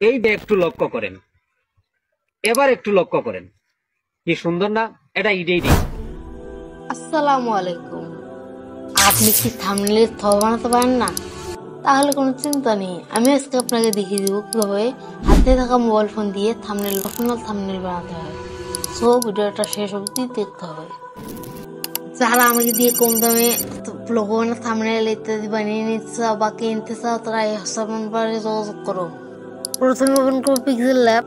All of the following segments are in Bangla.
এই যে একটু লক্ষ্য করেন, এবার একটু লক্ষ্য করেন, কি সুন্দর না? এটা ইডেই। আসসালামু আলাইকুম। আপনি কি থাম্বনেইল বানাতে পারেন না? তাহলে কোনো চিন্তা নেই, আমি আজকে আপনাকে দেখিয়ে দিব কিভাবে হাতে থাকা মোবাইল ফোন দিয়ে প্রফেশনাল থাম্বনেইল বানাতে হয়। সো ভিডিওটা শেষ অবধি দেখতে হবে। যারা আমাকে দিয়ে কম দামে লোগো বানা থাম্বনেইল ইত্যাদি বানিয়ে নিতে চাও বা কিনতে চাও, তারা এই হোয়াটসঅ্যাপ নাম্বারে যোগাযোগ করো। প্রথমে ওপেন করো পিক্সেল ল্যাব।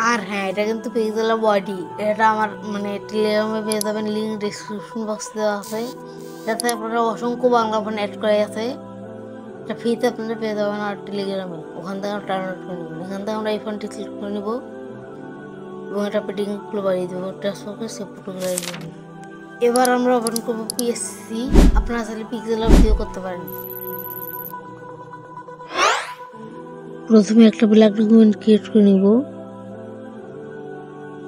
আর হ্যাঁ, এটা কিন্তু পিক্সেল বডি। এটা আমার টেলিগ্রামে পেয়ে যাবেন, লিঙ্ক ডিসক্রিপশন বক্সে দেওয়া আছে। যাতে আপনারা অসংখ্য বাংলা ফোন অ্যাড করে আছে, এটা ফ্রিতে আপনারা পেয়ে যাবেন। আর টেলিগ্রামে ওখান থেকে আমরা ডাউনলোড করে নেবেন। এখান থেকে আমরা এই ফোনটি সিলেক্ট করে নেব এবং এটা পেডিংগুলো বাড়িয়ে দেবো, ট্রান্সফার করে সেভ ফটো করে দেবো। এবার আমরা ওপেন করবো পিএসসি। আপনারা চাইলে পিক্সেল দিয়েও করতে পারেন। প্রথমে একটা ব্ল্যাক ডকুমেন্ট ক্রিয়েট করে নেব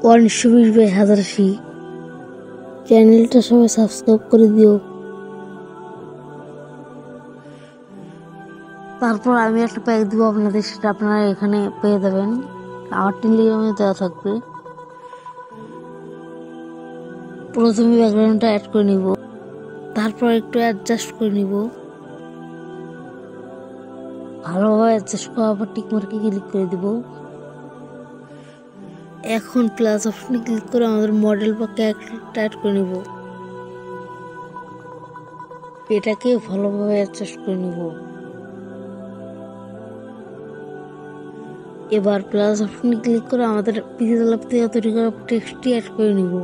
120x1080। চ্যানেলটা সবাই সাবস্ক্রাইব করে দিও। তারপর আমি একটা প্যাক দিব আপনাদের, সেটা আপনারা এখানে পেয়ে যাবেন, আমার টেলিগ্রামে দেওয়া থাকবে। প্রথমে ব্যাকগ্রাউন্ডটা অ্যাড করে নিব, তারপর একটু অ্যাডজাস্ট করে নিব। ভালোভাবে অ্যাডজাস্ট করার পর টিক মার্কে ক্লিক করে দিব। এখন প্লাস অপশনে ক্লিক করে আমাদের মডেল বা ক্যারেক্টারটা অ্যাড করে নিব। এটাকে ভালোভাবে অ্যাডজাস্ট করে নিব। এবার প্লাস অপশনে ক্লিক করে আমাদের পিক্সেল ল্যাব থেকে তৈরি করা টেক্সটটি অ্যাড করে নিব।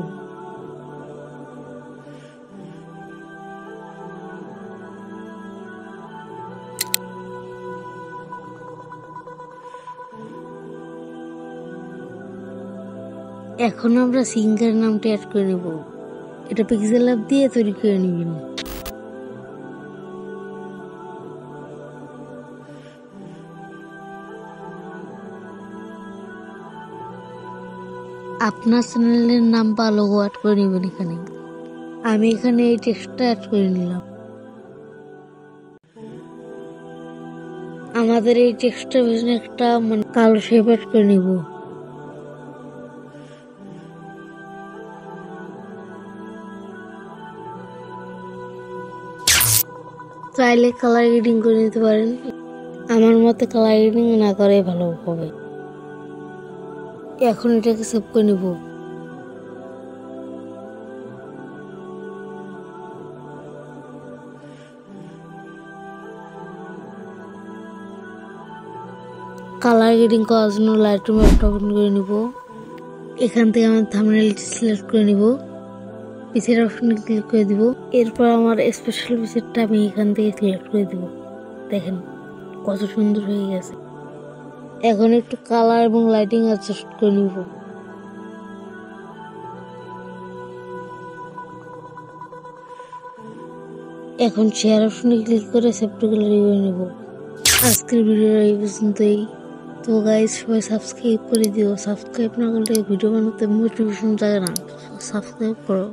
এখন আমরা সিঙ্গার নামটি অ্যাড করে নেব। এটা পিক্সেল ল্যাব দিয়ে তৈরি করে নেবেন। আপনার চ্যানেলের নাম বা লোগো অ্যাড করে নেবেন এখানে। আমি এখানে এই টেক্সটটা অ্যাড করে নিলাম। আমাদের এই টেক্সটের পিছনে একটা কালো শেপ অ্যাড করে নিব। চাইলে কালার গ্রেডিং করে নিতে পারেন, আমার মতে কালার গ্রেডিং না করে ভালো হবে। এখন এটাকে সেভ করে নিব। কালার গ্রেডিং করার জন্য লাইটরুম অ্যাপটা ওপেন করে নিব। এখান থেকে আমার থাম্বনেইলটি সিলেক্ট করে নিব, পিসের অপশনে ক্লিক করে দিব। এরপর আমার স্পেশাল পিসেরটা আমি এখান থেকে সিলেক্ট করে দিব। দেখেন কত সুন্দর হয়ে গেছে। এখন একটু কালার এবং লাইটিং অ্যাডজাস্ট করে নিব। এখন শেয়ার অপশনে ক্লিক করে সেভ টু গ্যালারি করে নেব। আজকের ভিডিওটা এই পর্যন্তই। তো গাইজ, সবাই সাবস্ক্রাইব করে দিও। সাবস্ক্রাইব না করলে ভিডিও বানাতে মোটিভেশন জাগে না। সাবস্ক্রাইব করো।